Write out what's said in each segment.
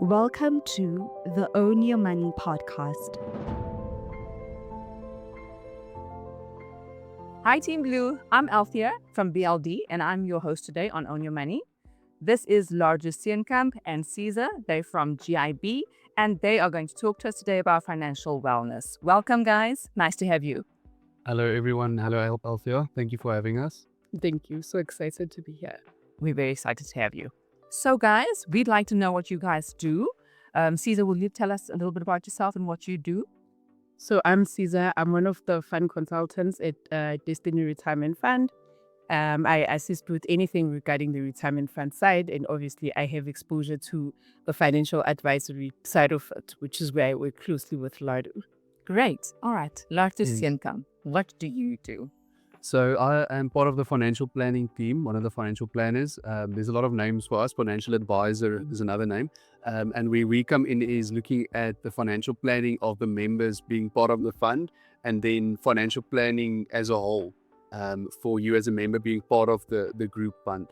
Welcome to the Own Your Money podcast. Hi TeamBlu, I'm Althea from BLD and I'm your host today on Own Your Money. This is Lardo Steenkamp and Siza. They're from GIB and they are going to talk to us today about financial wellness. Welcome guys, nice to have you. Hello everyone, hello Althea, thank you for having us. Thank you, so excited to be here. We're very excited to have you. So guys, we'd like to know what you guys do. Siza, will you tell us a little bit about yourself and what you do? So I'm Siza. I'm one of the fund consultants at Destiny Retirement Fund. I assist with anything regarding the retirement fund side, and obviously I have exposure to the financial advisory side of it, which is where I work closely with Lardo. Great. All right. Lardo Steenkamp, what do you do? So I am part of the financial planning team, one of the financial planners. There's a lot of names for us. Financial advisor is another name. And where we come in is looking at the financial planning of the members being part of the fund, and then financial planning as a whole for you as a member being part of the group fund.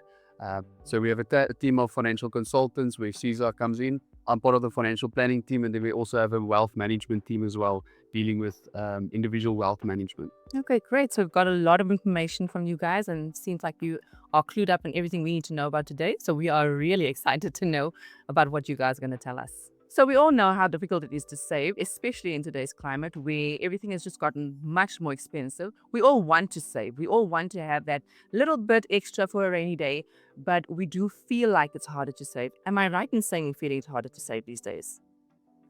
So we have a team of financial consultants where Siza comes in. I'm part of the financial planning team, and then we also have a wealth management team as well, dealing with individual wealth management. Okay, great. So we've got a lot of information from you guys, and it seems like you are clued up in everything we need to know about today. So we are really excited to know about what you guys are going to tell us. So we all know how difficult it is to save, especially in today's climate where everything has just gotten much more expensive. We all want to save. We all want to have that little bit extra for a rainy day, but we do feel like it's harder to save. Am I right in saying you feel it's harder to save these days?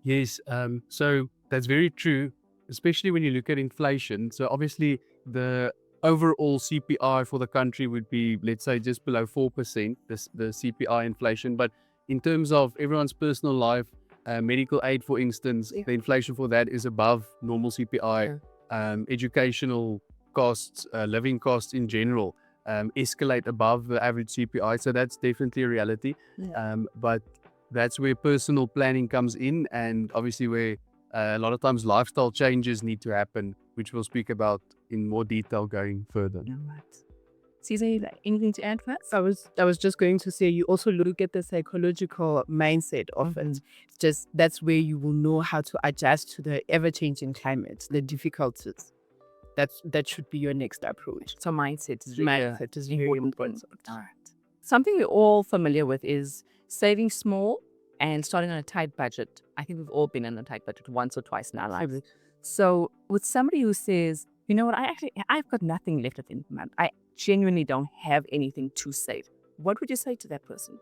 Yes, so that's very true, especially when you look at inflation. So obviously the overall CPI for the country would be, let's say, just below 4%, the CPI inflation. But in terms of everyone's personal life, medical aid, for instance, the inflation for that is above normal CPI. Educational costs, living costs in general, escalate above the average CPI. So that's definitely a reality. But that's where personal planning comes in, and obviously where a lot of times lifestyle changes need to happen, which we'll speak about in more detail going further. All right. Siza, anything to add first? I was just going to say, you also look at the psychological mindset of it. Just that's where you will know how to adjust to the ever-changing climate, the difficulties. That should be your next approach. So mindset is very important. All right. Something we're all familiar with is saving small and starting on a tight budget. I think we've all been in a tight budget once or twice in our lives. So with somebody who says, you know what, I've got nothing left at the end of the month. I genuinely don't have anything to save. What would you say to that person?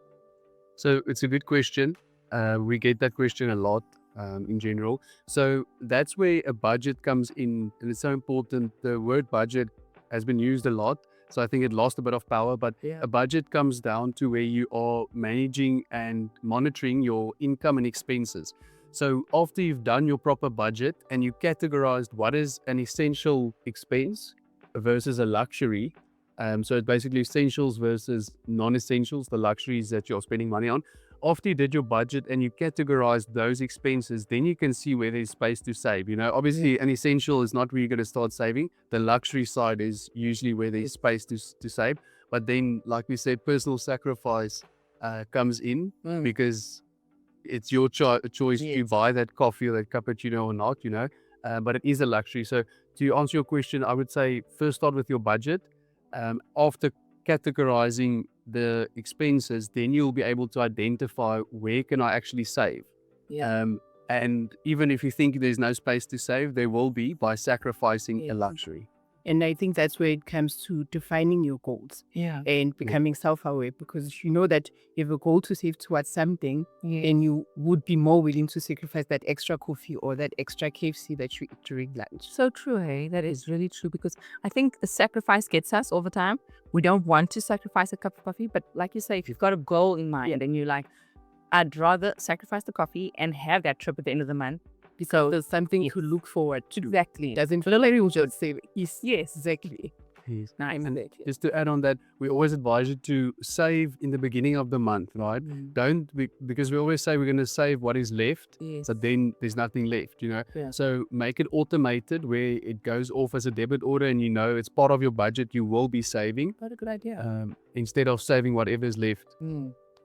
So it's a good question. We get that question a lot in general. So that's where a budget comes in, and it's so important. The word budget has been used a lot, so I think it lost a bit of power, but a budget comes down to where you are managing and monitoring your income and expenses. So after you've done your proper budget and you categorized what is an essential expense versus a luxury, so it's basically essentials versus non-essentials, the luxuries that you're spending money on. After you did your budget and you categorized those expenses, then you can see where there's space to save. You know, obviously an essential is not where you're going to start saving. The luxury side is usually where there's space to save. But then, like we said, personal sacrifice comes in because it's your choice to buy that coffee or that cappuccino or not, you know, but it is a luxury. So to answer your question, I would say first start with your budget. After categorizing the expenses, then you'll be able to identify where can I actually save. And even if you think there's no space to save, there will be by sacrificing a luxury. And I think that's where it comes to defining your goals and becoming self-aware, because you know that you have a goal to save towards something, and you would be more willing to sacrifice that extra coffee or that extra KFC that you eat during lunch. So true, hey? That is really true, because I think the sacrifice gets us all the time. We don't want to sacrifice a cup of coffee, but like you say, if you've got a goal in mind and you're like, I'd rather sacrifice the coffee and have that trip at the end of the month. So there's something to look forward to. Exactly. Doesn't feel like you just save. Yes, exactly. Yes. Nice. And just to add on that, we always advise you to save in the beginning of the month, right? Because we always say we're going to save what is left, but then there's nothing left, you know? So make it automated where it goes off as a debit order, and you know it's part of your budget. You will be saving. What a good idea. Instead of saving whatever's left.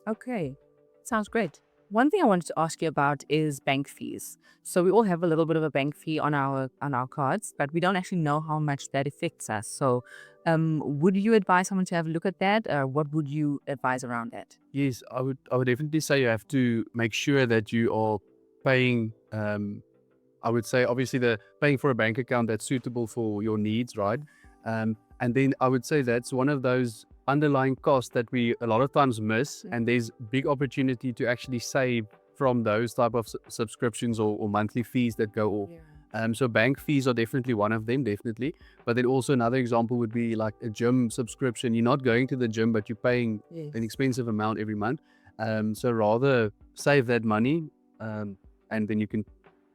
Okay. Sounds great. One thing I wanted to ask you about is bank fees. So we all have a little bit of a bank fee on our cards, but we don't actually know how much that affects us. So, would you advise someone to have a look at that? What would you advise around that? Yes, I would definitely say you have to make sure that you are paying. I would say obviously the paying for a bank account that's suitable for your needs, right? And then I would say that's one of those underlying costs that we a lot of times miss, and there's big opportunity to actually save from those type of subscriptions or monthly fees that go off. So bank fees are definitely one of them, definitely. But then also another example would be like a gym subscription. You're not going to the gym, but you're paying an expensive amount every month. So rather save that money, and then you can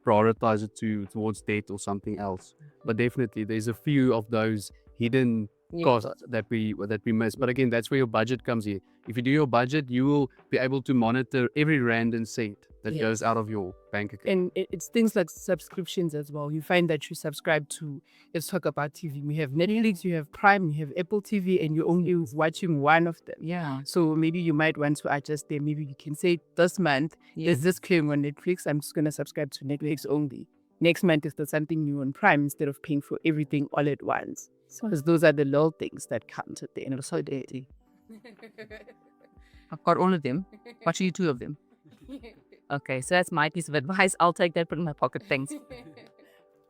prioritize it towards debt or something else. But definitely there's a few of those hidden costs that we miss. But again, that's where your budget comes in. If you do your budget, you will be able to monitor every rand and cent that goes out of your bank account. And it's things like subscriptions as well. You find that you subscribe to, let's talk about TV. We have Netflix, you have Prime, you have Apple TV, and you're only watching one of them. Yeah. So maybe you might want to adjust there. Maybe you can say this month, there's this clearing on Netflix. I'm just going to subscribe to Netflix only. Next month, is there something new on Prime instead of paying for everything all at once? Because those are the little things that count at the end of the day. I've got all of them. Watch you 2 of them. Okay, so that's my piece of advice. I'll take that, put it in my pocket. Thanks.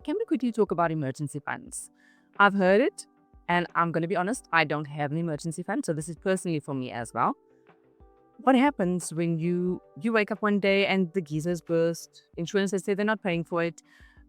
Can we quickly talk about emergency funds? I've heard it, and I'm going to be honest, I don't have an emergency fund, so this is personally for me as well. What happens when you wake up one day and the geysers burst? Insurance says they're not paying for it.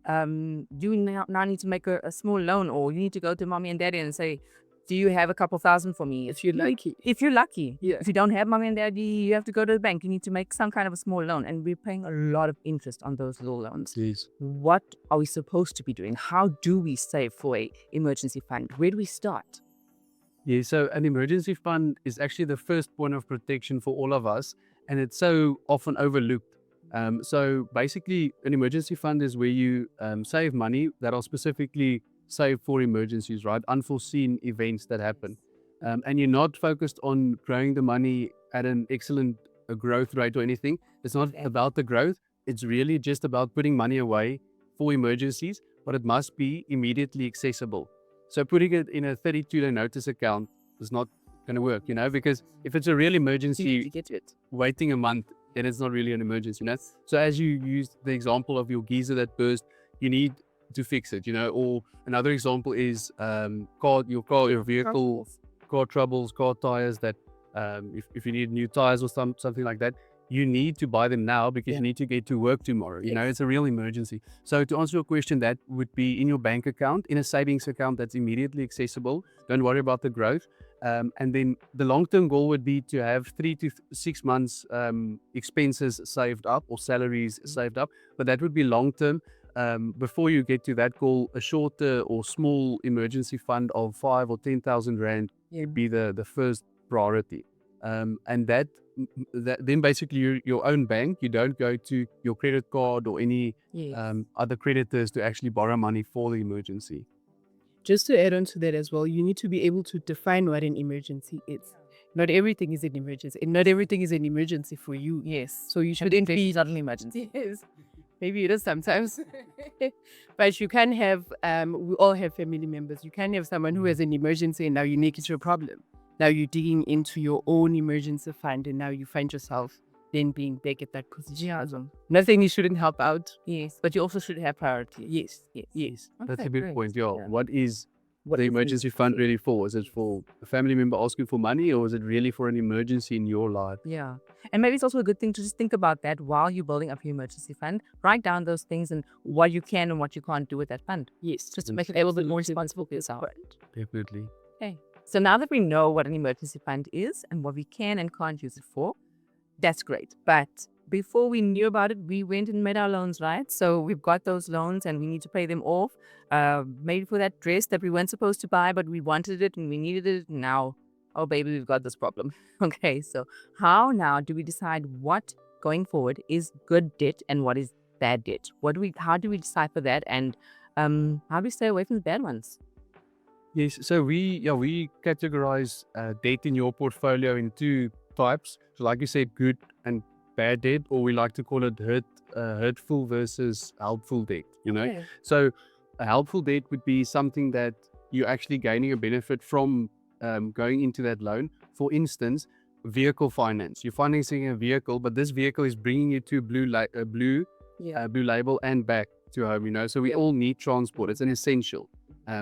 You now need to make a small loan, or you need to go to mommy and daddy and say, do you have a couple thousand for me? If you're lucky. If you're lucky. Yeah. If you don't have mommy and daddy, you have to go to the bank. You need to make some kind of a small loan. And we're paying a lot of interest on those little loans. Yes. What are we supposed to be doing? How do we save for a emergency fund? Where do we start? Yeah, so an emergency fund is actually the first point of protection for all of us, and it's so often overlooked. So basically, an emergency fund is where you save money that are specifically saved for emergencies, right? Unforeseen events that happen. And you're not focused on growing the money at an excellent growth rate or anything. It's not about the growth. It's really just about putting money away for emergencies, but it must be immediately accessible. So putting it in a 32-day notice account is not going to work, because if it's a real emergency, get it. waiting a month, then it's not really an emergency, So as you used the example of your geyser that burst, you need to fix it, or another example is your vehicle, car troubles, car tires that if you need new tires or something like that, you need to buy them now because you need to get to work tomorrow. It's a real emergency. So to answer your question, that would be in your bank account, in a savings account that's immediately accessible. Don't worry about the growth. And then the long-term goal would be to have 3 to 6 months expenses saved up or salaries saved up. But that would be long-term. Before you get to that goal, a shorter or small emergency fund of 5 or 10,000 rand would be the first priority. And that then basically your own bank, you don't go to your credit card or any other creditors to actually borrow money for the emergency. Just to add on to that as well, you need to be able to define what an emergency is. Not everything is an emergency, and not everything is an emergency for you. Yes. So you shouldn't be suddenly emergency. Yes. Maybe it is sometimes. But you can have, we all have family members. You can have someone who has an emergency and now you make it your problem. Now you're digging into your own emergency fund and now you find yourself then being back at that position. Yeah. Nothing you shouldn't help out. Yes, but you also should have priority. Yes. That's Okay, a big great. point. Yeah. What is the is emergency fund really for? Is it for a family member asking for money, or is it really for an emergency in your life? Yeah. And maybe it's also a good thing to just think about that while you're building up your emergency fund. Write down those things and what you can and what you can't do with that fund. Yes. Just to make it a little bit more responsible for yourself. Definitely. Okay. So now that we know what an emergency fund is and what we can and can't use it for, that's great. But before we knew about it, we went and made our loans, right? So we've got those loans and we need to pay them off. Maybe for that dress that we weren't supposed to buy, but we wanted it and we needed it. Now, oh baby, we've got this problem. Okay, so how now do we decide what going forward is good debt and what is bad debt? How do we decipher that, and how do we stay away from the bad ones? Yes, so we categorize debt in your portfolio in 2 types. So like you said, good and bad debt, or we like to call it hurtful versus helpful debt, you know. Okay. So a helpful debt would be something that you're actually gaining a benefit from going into that loan. For instance, vehicle finance. You're financing a vehicle, but this vehicle is bringing you to blue label and back to home, you know. So we all need transport. It's an essential.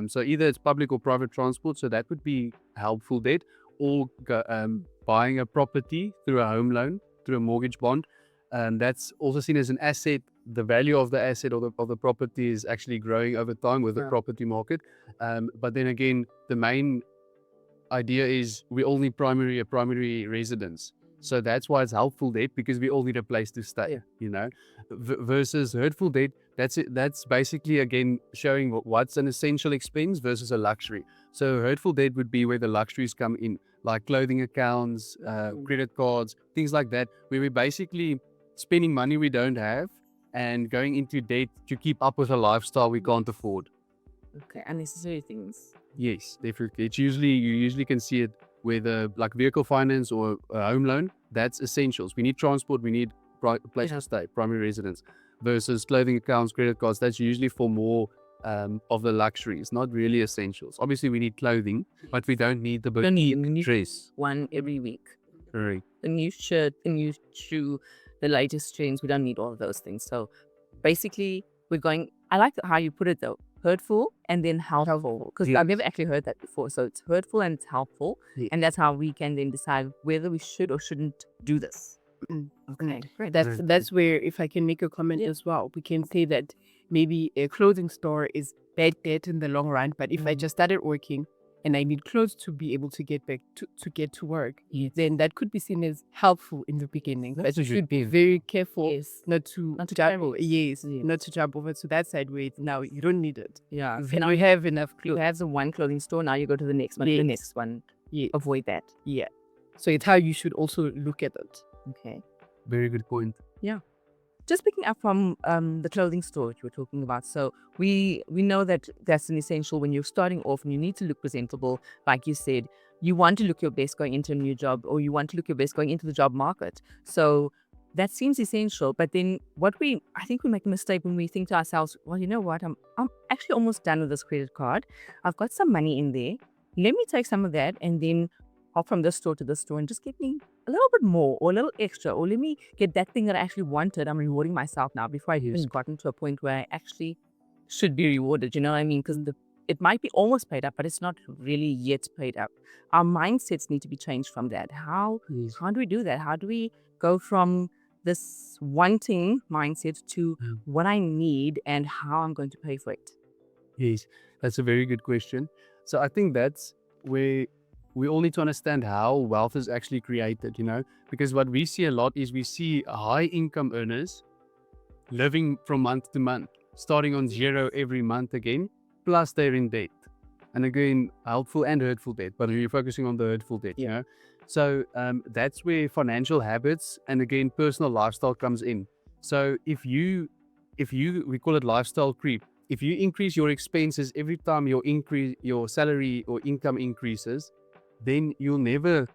So either it's public or private transport. So that would be helpful debt, or buying a property through a home loan, through a mortgage bond. That's also seen as an asset. The value of the asset or the property is actually growing over time with the property market. But then again, the main idea is we all need a primary residence. So that's why it's helpful debt, because we all need a place to stay, you know. Versus hurtful debt, that's basically, again, showing what's an essential expense versus a luxury. So hurtful debt would be where the luxuries come in, like clothing accounts, credit cards, things like that, where we're basically spending money we don't have and going into debt to keep up with a lifestyle we can't afford. Okay, unnecessary things. Yes, definitely. You usually can see it with like vehicle finance or a home loan. That's essentials. We need transport, we need place to stay, primary residence. Versus clothing accounts, credit cards, that's usually for more of the luxuries, not really essentials. Obviously, we need clothing, but we don't need the boutique dress. One every week. Correct. The new shirt, the new shoe, the latest trends. We don't need all of those things. So basically, we're going. I like how you put it though. Hurtful and then helpful, because I've never actually heard that before. So it's hurtful and it's helpful, and that's how we can then decide whether we should or shouldn't do this. Okay, great. That's where, if I can make a comment as well, we can say that maybe a clothing store is bad debt in the long run, but if I just started working and I need clothes to be able to get back to get to work, then that could be seen as helpful in the beginning. But you should be very careful not to jump over. Not to jump over to that side where it's now you don't need it. Yeah. Now you have enough clothes. You have the one clothing store, now you go to the next one, the next one. Avoid that. Yeah. So it's how you should also look at it. Okay. Very good point. Yeah. Just picking up from the clothing store that you were talking about. So we know that that's an essential when you're starting off and you need to look presentable. Like you said, you want to look your best going into a new job, or you want to look your best going into the job market. So that seems essential. But then I think we make a mistake when we think to ourselves, well, you know what? I'm actually almost done with this credit card. I've got some money in there. Let me take some of that and then hop from this store to this store and just get me a little bit more or a little extra, or let me get that thing that I actually wanted. I'm rewarding myself now before I even gotten to a point where I actually should be rewarded. You know what I mean? Because it might be almost paid up, but it's not really yet paid up. Our mindsets need to be changed from that. How do we do that? How do we go from this wanting mindset to what I need and how I'm going to pay for it? Yes, that's a very good question. So I think that's where we all need to understand how wealth is actually created, you know, because what we see a lot is we see high income earners living from month to month, starting on zero every month again, plus they're in debt. And again, helpful and hurtful debt, but we're focusing on the hurtful debt, you know. So that's where financial habits and again, personal lifestyle comes in. So if you, we call it lifestyle creep. If you increase your expenses every time your salary or income increases, then you'll never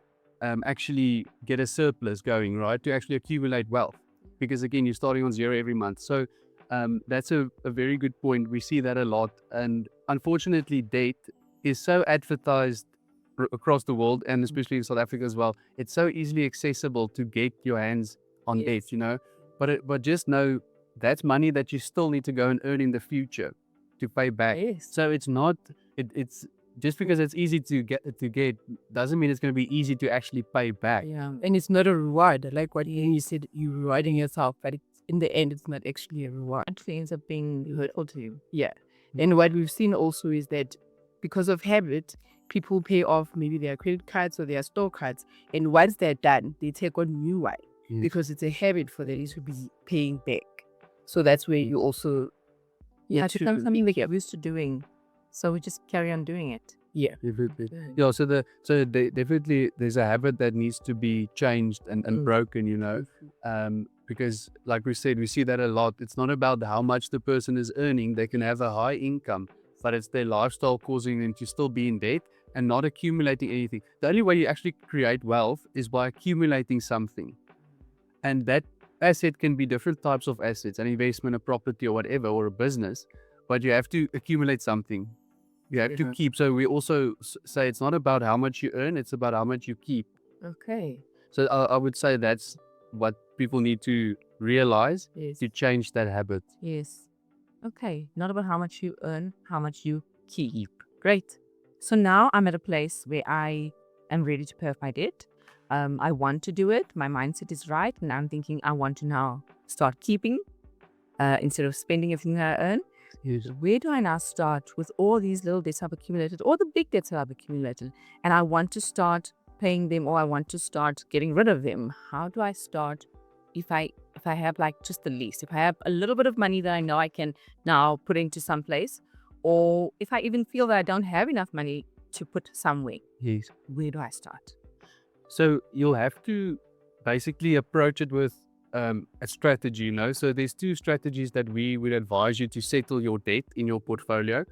actually get a surplus going, right? To actually accumulate wealth. Because again, you're starting on zero every month. So that's a very good point. We see that a lot. And unfortunately, debt is so advertised across the world, and especially in South Africa as well. It's so easily accessible to get your hands on debt, you know. But just know that's money that you still need to go and earn in the future to pay back. So it's not, it's just because it's easy to get doesn't mean it's going to be easy to actually pay back. Yeah, and it's not a reward. Like what you said, you're rewarding yourself, but in the end, it's not actually a reward. It ends up being hurtful to you. Yeah, and what we've seen also is that because of habit, people pay off maybe their credit cards or their store cards, and once they're done, they take on new one because it's a habit for them to be paying back. So that's where you also it becomes something that you're used to doing. So we just carry on doing it. Yeah. Definitely. Yeah, definitely there's a habit that needs to be changed and broken, you know. Because like we said, we see that a lot. It's not about how much the person is earning. They can have a high income, but it's their lifestyle causing them to still be in debt and not accumulating anything. The only way you actually create wealth is by accumulating something. And that asset can be different types of assets, an investment, a property or whatever, or a business, but you have to accumulate something. You have to keep. So we also say it's not about how much you earn, it's about how much you keep. Okay. So I would say that's what people need to realize Yes. to change that habit. Yes. Okay. Not about how much you earn, how much you keep. Great. So now I'm at a place where I am ready to pay off my debt. I want to do it. My mindset is right. And I'm thinking I want to now start keeping instead of spending everything that I earn. Yes. Where do I now start with all these little debts I've accumulated, or the big debts that I've accumulated, and I want to start paying them, or I want to start getting rid of them? How do I start if I have like just the least? If I have a little bit of money that I know I can now put into some place, or if I even feel that I don't have enough money to put somewhere, Yes. where do I start? So you'll have to basically approach it with a strategy, you know. So there's two strategies that we would advise you to settle your debt in your portfolio.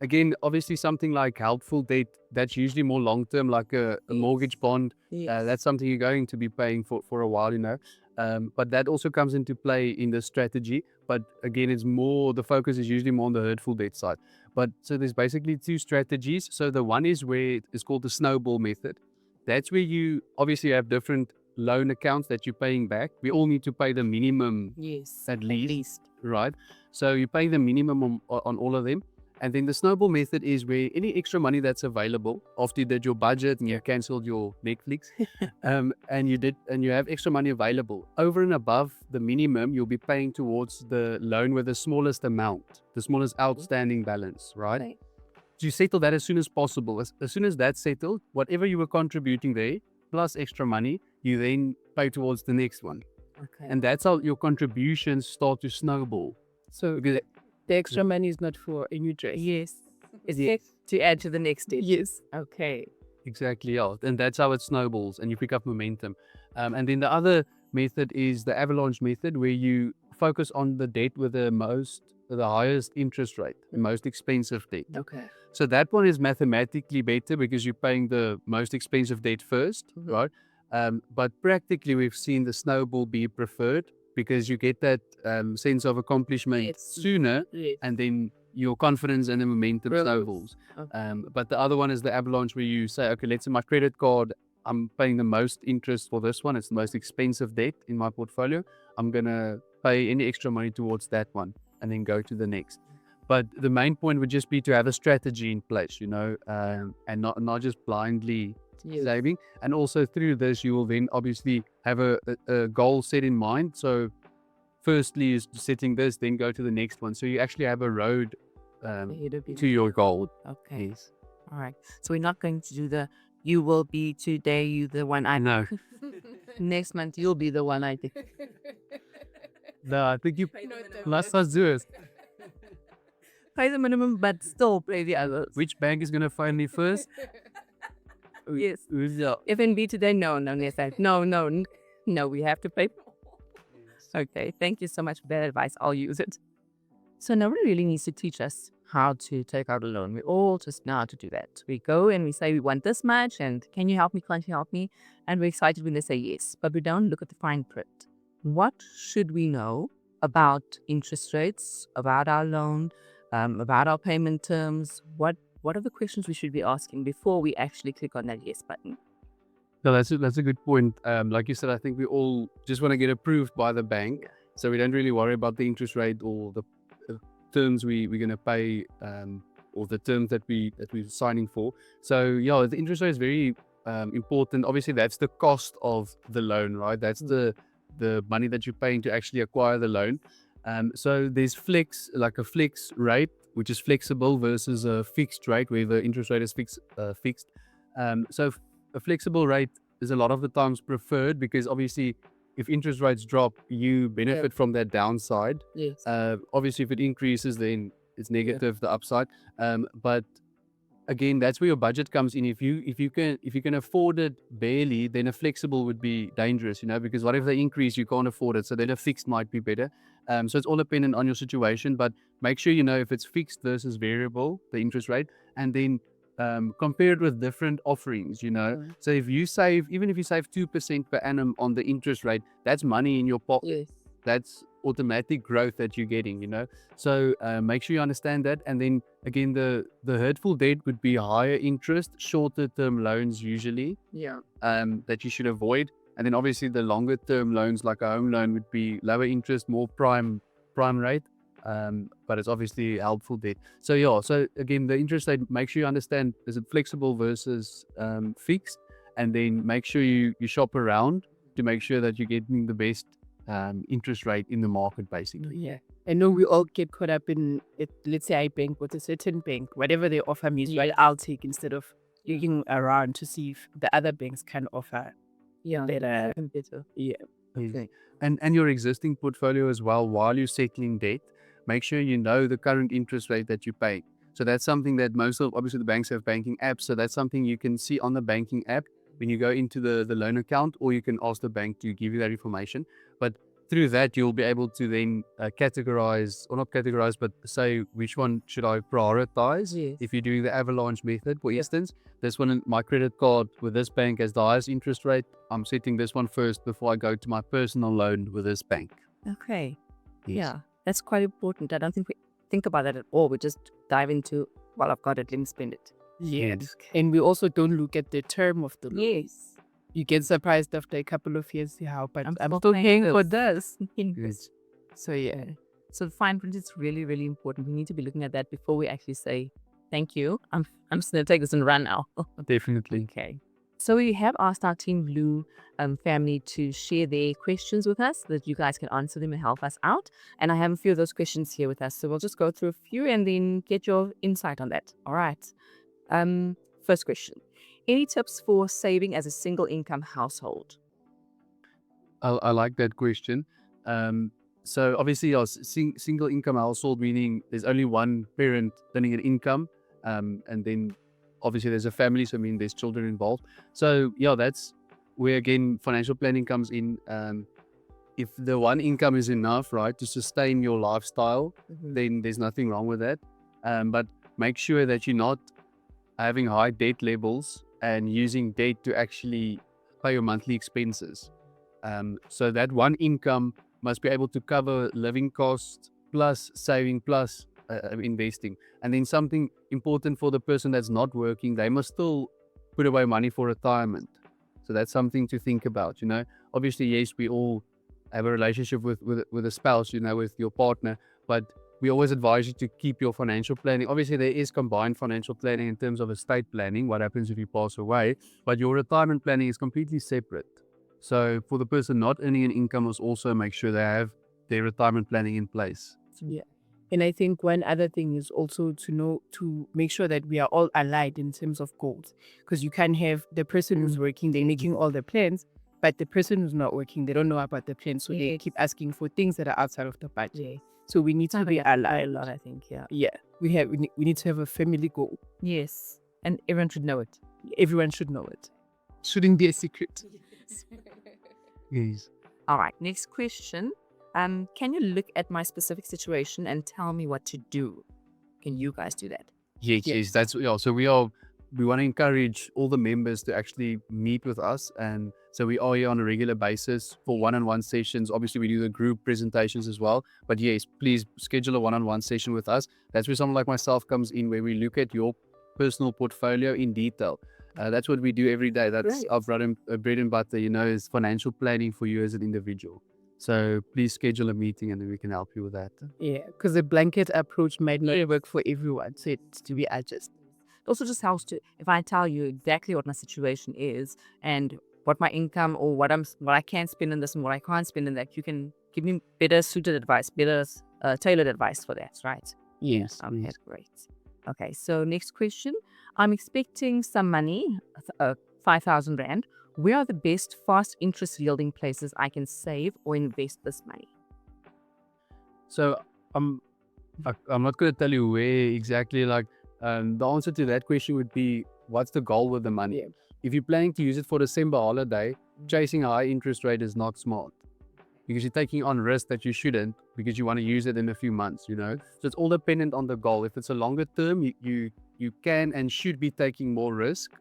Again, obviously something like helpful debt, that's usually more long-term, like a mortgage bond. That's something you're going to be paying for a while, you know. But that also comes into play in the strategy. But again, it's more, the focus is usually more on the hurtful debt side. But so there's basically two strategies. So the one is where it's called the snowball method. That's where you obviously have different loan accounts that you're paying back. We all need to pay the minimum Yes. at least, right? So you pay the minimum on all of them. And then the snowball method is where any extra money that's available after you did your budget and you canceled your Netflix, and you have extra money available over and above the minimum, you'll be paying towards the loan with the smallest amount, the smallest outstanding balance, right? Okay. So you settle that as soon as possible. As soon as that's settled, whatever you were contributing there, plus extra money, you then pay towards the next one. Okay. And that's how your contributions start to snowball. So Because the extra money is not for a new dress. Yes. Is Yeah. it to add to the next debt? Yes. Okay. Exactly, yeah. And that's how it snowballs and you pick up momentum. And then the other method is the avalanche method, where you focus on the debt with the highest interest rate, the most expensive debt. Okay. So that one is mathematically better because you're paying the most expensive debt first, right? But practically, we've seen the snowball be preferred because you get that sense of accomplishment Yes. sooner, Yes. and then your confidence and the momentum Grows. snowballs. Okay. But the other one is the avalanche, where you say, okay, let's say my credit card, I'm paying the most interest for this one. It's the most expensive debt in my portfolio. I'm going to pay any extra money towards that one and then go to the next. But the main point would just be to have a strategy in place, you know, and not just blindly saving. And also through this, you will then obviously have a goal set in mind. So firstly is setting this, then go to the next one. So you actually have a road Ahead of you. to your goal. Okay. Yes. All right. So we're not going to do the you will be today, you the one I No. next month you'll be the one I think. No, I think you last us do it. Pay the minimum but still pay the others. Which bank is going to find me first? Yes. Yeah. FNB today, no, no, we have to pay. Okay, thank you so much for that advice. I'll use it. So nobody really needs to teach us how to take out a loan. We all just know how to do that. We go and we say we want this much and can you help me, can't you help me? And we're excited when they say yes, but we don't look at the fine print. What should we know about interest rates, about our loan, about our payment terms? What are the questions we should be asking before we actually click on that yes button? No, that's a good point. Like you said, I think we all just want to get approved by the bank, so we don't really worry about the interest rate or the terms we're going to pay, or the terms that we're signing for. So yeah, the interest rate is very important. Obviously, that's the cost of the loan, right? That's the money that you're paying to actually acquire the loan. So there's like a flex rate, which is flexible, versus a fixed rate where the interest rate is fixed. So a flexible rate is a lot of the times preferred because obviously if interest rates drop, you benefit from that downside. Yes. Obviously if it increases, then it's negative, the upside. But again, that's where your budget comes in. If you can afford it barely, then a flexible would be dangerous, you know, because what if they increase, you can't afford it. So then a fixed might be better. So it's all dependent on your situation, but make sure you know if it's fixed versus variable, the interest rate, and then compare it with different offerings, you know. So if you save, even if you save 2% per annum on the interest rate, that's money in your pocket. Yes. That's automatic growth that you're getting, you know. So make sure you understand that. And then again, the hurtful debt would be higher interest, shorter term loans usually, Yeah. that you should avoid. And then obviously the longer term loans, like a home loan, would be lower interest, more prime rate. But it's obviously helpful debt. So yeah, so again, the interest rate, make sure you understand, is it flexible versus fixed? And then make sure you shop around to make sure that you're getting the best interest rate in the market, basically. Yeah. I know we all get caught up in it. Let's say I bank with a certain bank, whatever they offer me is what I'll take instead of looking around to see if the other banks can offer better. Yeah. Okay. And your existing portfolio as well, while you're settling debt, make sure you know the current interest rate that you pay. So that's something that obviously the banks have banking apps. So that's something you can see on the banking app when you go into the loan account, or you can ask the bank to give you that information. But through that, you'll be able to then categorize, or not categorize, but say which one should I prioritize. Yes. If you're doing the avalanche method, for instance, this one, my credit card with this bank has the highest interest rate. I'm setting this one first before I go to my personal loan with this bank. Okay. Yes. Yeah, that's quite important. I don't think we think about that at all. We just dive into, well, I've got it, let me spend it. Yes. And we also don't look at the term of the loan. Yes. You get surprised after a couple of years, yeah, but I'm still still paying paying for this. this. Yes. So yeah. So the fine print is really, really important. We need to be looking at that before we actually say, thank you. I'm just going to take this and run now. Definitely. Okay. So we have asked our TeamBlu family to share their questions with us so that you guys can answer them and help us out. And I have a few of those questions here with us. So we'll just go through a few and then get your insight on that. All right. First question. Any tips for saving as a single income household? I like that question. So obviously, single income household, meaning there's only one parent earning an income, and then obviously there's a family, so I mean there's children involved. So yeah, that's where again financial planning comes in. If the one income is enough, right, to sustain your lifestyle, then there's nothing wrong with that. But make sure that you're not having high debt levels and using debt to actually pay your monthly expenses. So that one income must be able to cover living costs plus saving plus investing. And then something important for the person that's not working, they must still put away money for retirement. So that's something to think about, you know. Obviously, yes, we all have a relationship with a spouse, you know, with your partner, but we always advise you to keep your financial planning. Obviously, there is combined financial planning in terms of estate planning, what happens if you pass away, but your retirement planning is completely separate. So for the person not earning an income, must also make sure they have their retirement planning in place. Yeah. And I think one other thing is also to make sure that we are all aligned in terms of goals. Because you can have the person who's working, they're making all the plans, but the person who's not working, they don't know about the plans. So they keep asking for things that are outside of the budget. Yeah. So we need to be aligned. A lot, I think, yeah. Yeah. We need to have a family goal. Yes. And everyone should know it. Everyone should know it. Shouldn't be a secret. Yes. All right. Next question. Can you look at my specific situation and tell me what to do? Can you guys do that? Yes. That's so we want to encourage all the members to actually meet with us, and so we are here on a regular basis for one-on-one sessions. Obviously, we do the group presentations as well. But yes, please schedule a one-on-one session with us. That's where someone like myself comes in, where we look at your personal portfolio in detail. That's what we do every day. That's our bread and butter, you know, is financial planning for you as an individual. So please schedule a meeting and then we can help you with that. Yeah, because the blanket approach might not work for everyone. So it's to be adjusted. It also just helps to, if I tell you exactly what my situation is and what my income or what I can spend in this and what I can't spend in that, you can give me better suited advice, better tailored advice for that, right? Yes. Okay, great. Okay, so next question. I'm expecting some money, 5,000 Rand. Where are the best fast interest yielding places I can save or invest this money? So I'm not going to tell you where exactly. Like the answer to that question would be, what's the goal with the money? Yeah. If you're planning to use it for December holiday, chasing a high interest rate is not smart. because you're taking on risk that you shouldn't because you want to use it in a few months, you know. So it's all dependent on the goal. If it's a longer term, you can and should be taking more risk,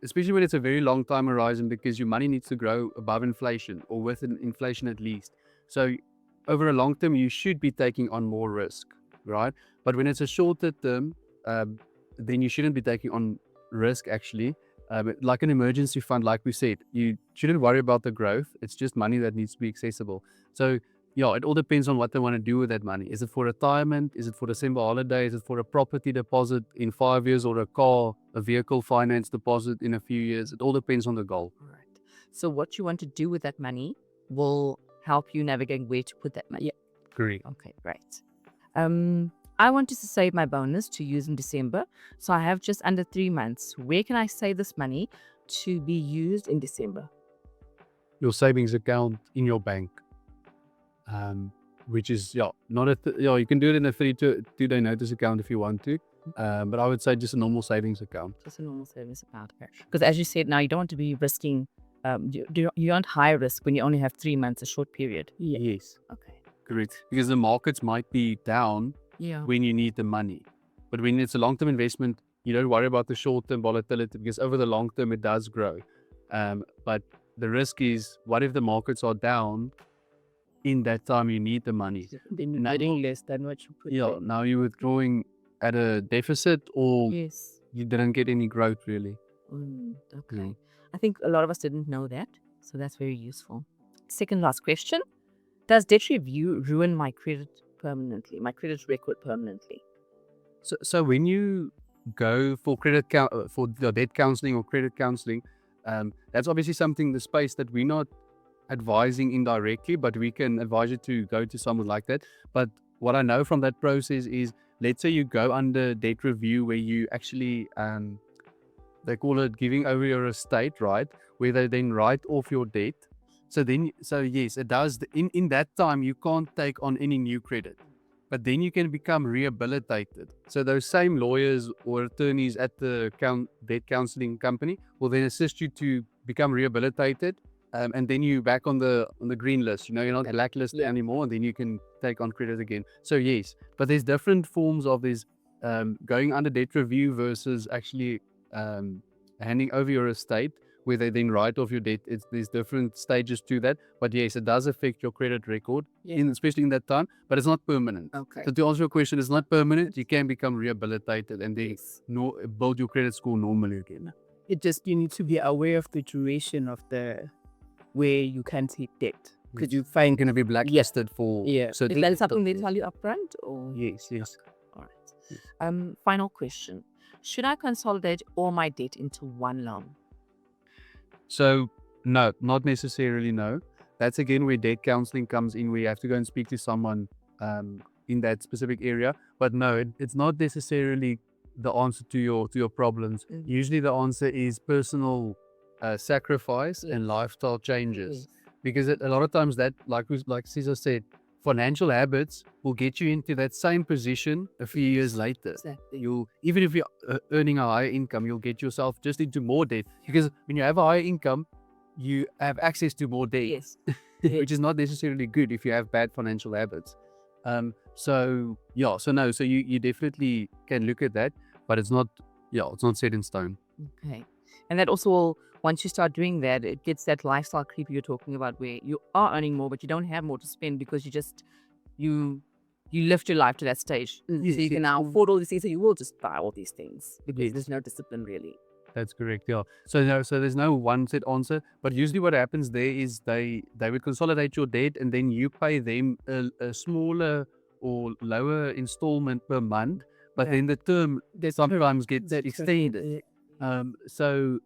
especially when it's a very long time horizon, because your money needs to grow above inflation or with inflation at least. So over a long term, you should be taking on more risk, right? But when it's a shorter term, then you shouldn't be taking on risk actually. Like an emergency fund, like we said, you shouldn't worry about the growth. It's just money that needs to be accessible. So yeah, it all depends on what they want to do with that money. Is it for retirement? Is it for December holiday? Is it for a property deposit in 5 years, or a vehicle finance deposit in a few years? It all depends on the goal. All right. So what you want to do with that money will help you navigate where to put that money. Yeah. Correct. Okay, great. I wanted to save my bonus to use in December, so I have just under 3 months. Where can I save this money to be used in December? Your savings account in your bank, which is not you can do it in a 32-day notice account if you want to, but I would say just a normal savings account. Just a normal savings account. Because as you said, now you don't want to be risking. You aren't high risk when you only have 3 months, a short period. Yes. Okay. Correct. Because the markets might be down when you need the money. But when it's a long-term investment, you don't worry about the short-term volatility, because over the long term, it does grow. But the risk is, what if the markets are down? In that time, you need the money. Then you're getting less than what you put in. Now you're withdrawing at a deficit, or Yes. you didn't get any growth really. Okay. I think a lot of us didn't know that, so that's very useful. Second last question. Does debt review ruin my credit permanently, my credit record permanently? So when you go for for the debt counseling or credit counseling, that's obviously something, the space that we're not advising indirectly, but we can advise you to go to someone like that. But what I know from that process is, let's say you go under debt review, where you actually they call it giving over your estate, right? Where they then write off your debt. So yes, it does. In that time, you can't take on any new credit, but then you can become rehabilitated. So those same lawyers or attorneys at the debt counseling company will then assist you to become rehabilitated, and then you back on the green list. You're not blacklisted anymore, and then you can take on credit again. So yes, but there's different forms of this going under debt review versus actually handing over your estate, where they then write off your debt. There's different stages to that. But yes, it does affect your credit record, especially in that time, but it's not permanent. Okay. So to answer your question, it's not permanent. You can become rehabilitated and then build your credit score normally again. It just, you need to be aware of the duration of where you can take debt. Because you find going to be blacklisted for Is that something they tell you upfront, or? Yes. All right. Final question. Should I consolidate all my debt into one loan? So no, not necessarily. No, that's again where debt counseling comes in. We have to go and speak to someone in that specific area. But no, it's not necessarily the answer to your problems. Usually the answer is personal sacrifice and lifestyle changes, because a lot of times that, like Siza said, financial habits will get you into that same position a few years later. Exactly. Even if you're earning a higher income, you'll get yourself just into more debt, because when you have a higher income, you have access to more debt. Yes. Which is not necessarily good if you have bad financial habits. So you definitely can look at that, but it's not set in stone. Okay. And that also, once you start doing that, it gets that lifestyle creep you're talking about, where you are earning more, but you don't have more to spend, because you lift your life to that stage. So you can now afford all these things, so you will just buy all these things, because there's no discipline really. That's correct. Yeah. So there's no one set answer, but usually what happens there is they would consolidate your debt, and then you pay them a smaller or lower installment per month, but then the term sometimes gets extended. So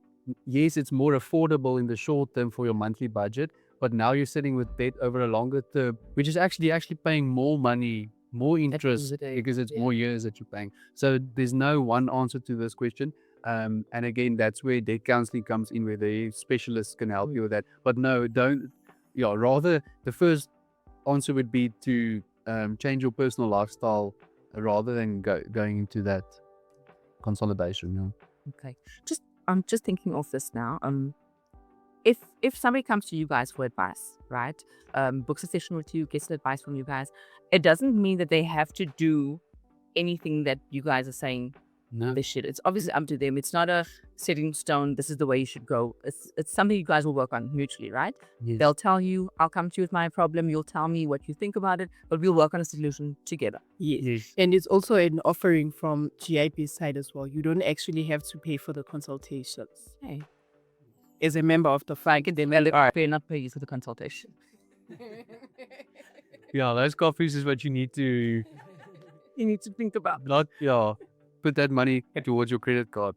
yes, it's more affordable in the short term for your monthly budget, but now you're sitting with debt over a longer term, which is actually paying more money, more interest, because it's more years that you're paying. So there's no one answer to this question. And again, that's where debt counseling comes in, where the specialists can help you with that. But no, rather the first answer would be to change your personal lifestyle rather than going into that consolidation. Okay. I'm just thinking of this now. if somebody comes to you guys for advice, right? Books a session with you, gets advice from you guys, it doesn't mean that they have to do anything that you guys are saying No. they should. It's obviously up to them. It's not a set in stone, this is the way you should go. It's something you guys will work on mutually, right? Yes. They'll tell you, I'll come to you with my problem, you'll tell me what you think about it, but we'll work on a solution together. Yes. And it's also an offering from GIB's side as well. You don't actually have to pay for the consultations. Hey. As a member of the fund, Then we'll pay, not pay you for the consultation. Yeah, those coffees is what you need to You need to think about. not put that money towards your credit card.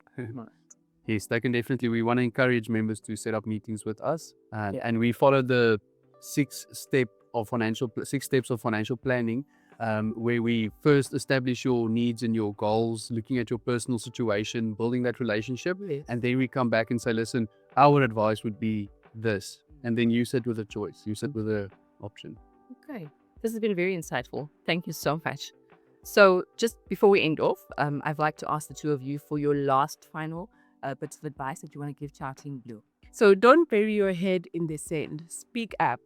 Yes, they can definitely. We want to encourage members to set up meetings with us, and we follow the six steps of financial planning, where we first establish your needs and your goals, looking at your personal situation, building that relationship, and then we come back and say, listen, our advice would be this, and then you sit with a choice, you sit with an option. Okay, this has been very insightful. Thank you so much. So just before we end off, I'd like to ask the two of you for your last final bits of advice that you want to give to our TeamBlu. So don't bury your head in the sand. Speak up.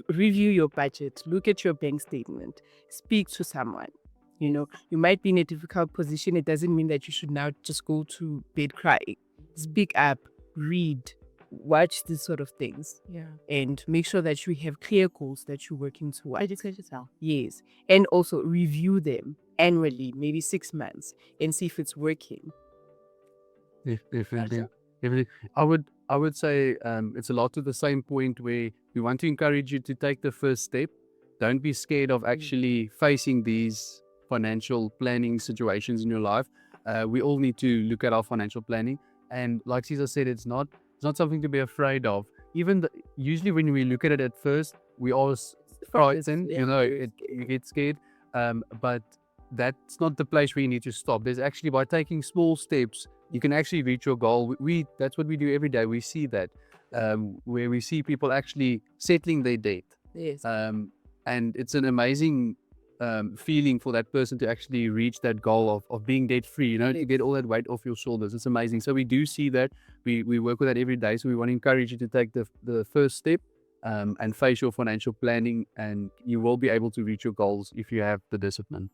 Review your budget. Look at your bank statement. Speak to someone. You know, you might be in a difficult position. It doesn't mean that you should now just go to bed crying. Speak up. Read. Watch these sort of things. Yeah. And make sure that you have clear goals that you're working towards. Educate yourself. Yes. And also review them annually, maybe 6 months, and see if it's working. Definitely. I would say it's a lot to the same point where we want to encourage you to take the first step. Don't be scared of actually facing these financial planning situations in your life. We all need to look at our financial planning, and like Siza said, it's not something to be afraid of. Usually when we look at it at first, we always frightened, you get scared. But that's not the place where you need to stop. There's actually, by taking small steps, you can actually reach your goal. That's what we do every day. We see that where we see people actually settling their debt. Yes. And it's an amazing feeling for that person to actually reach that goal of being debt free, to get all that weight off your shoulders. It's amazing. So we do see that. We work with that every day. So we want to encourage you to take the first step and face your financial planning, and you will be able to reach your goals if you have the discipline.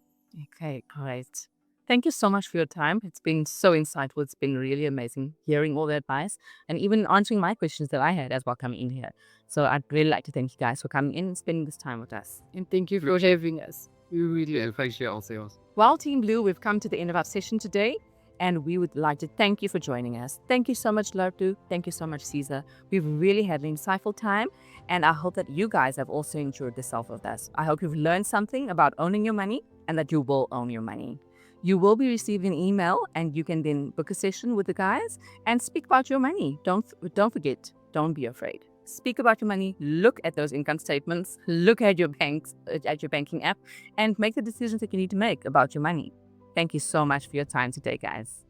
Okay, great. Thank you so much for your time. It's been so insightful. It's been really amazing hearing all the advice and even answering my questions that I had as well coming in here. So I'd really like to thank you guys for coming in and spending this time with us. And thank you for having us. We really Thanks, Althea. Well, TeamBlu, we've come to the end of our session today, and we would like to thank you for joining us. Thank you so much, Lardo. Thank you so much, Siza. We've really had an insightful time, and I hope that you guys have also enjoyed yourself with us. I hope you've learned something about owning your money and that you will own your money. You will be receiving an email, and you can then book a session with the guys and speak about your money. Don't forget, don't be afraid. Speak about your money, look at those income statements, look at your banking app, and make the decisions that you need to make about your money. Thank you so much for your time today, guys.